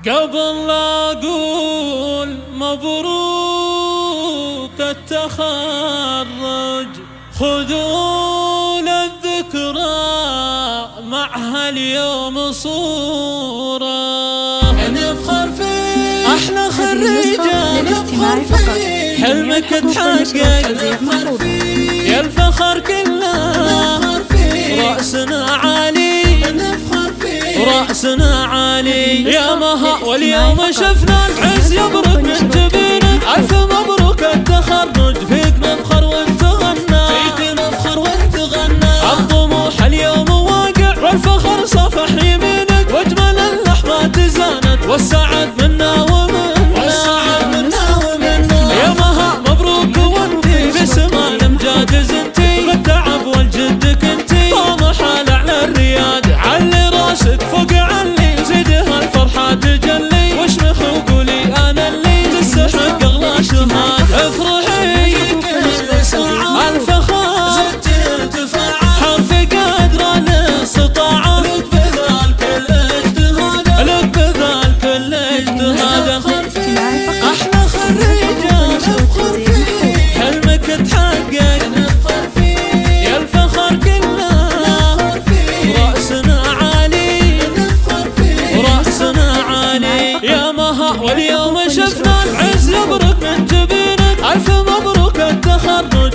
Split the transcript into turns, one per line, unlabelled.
قبل لا أقول مبروك التخرج، خذون الذكرى معها اليوم صورة نفخر فيه، أحلى خريجة نفخر فيه، حلمك تحقق نفخر فيه، يا الفخر كله نفخر فيه، رأسنا عالي نفخر فيه، رأسنا عالي يا مها. واليوم شفنا العز يبرق من جبينك، ألف مبروك التخرج، فيك نفخر وانت غنى، فيك نفخر وانت غنى، الطموح اليوم واقع والفخر صفح يمينك، واجمل اللحظات زانت والسعد منا ومنا، والسعد منا ومنا يا مها. مبروك وانتي في سما الامجاد زنتي، بالتعب والجد كنتي طامحة لأعلى الرياد، علي راسك فوق علي زيدها الفرحة تجلي، واشمخ وقولي انا اللي تستحق اغلى شهاد. افرحي كل ساعة الفخر زدت ارتفاع، حرف قدر الاستطاعة، لك بذال كل اجتهاد، لك بذال كل اجتهاد. احلى خريجة نفخر فيه، حلمك تحقق نفخر فيه، يا الفخر كله نفخر فيه، رأسنا عالي نفخر فيه، رأسنا عالي يا مها. واليوم شفنا العز يبرق من جبينك، ألف مبروك التخرج.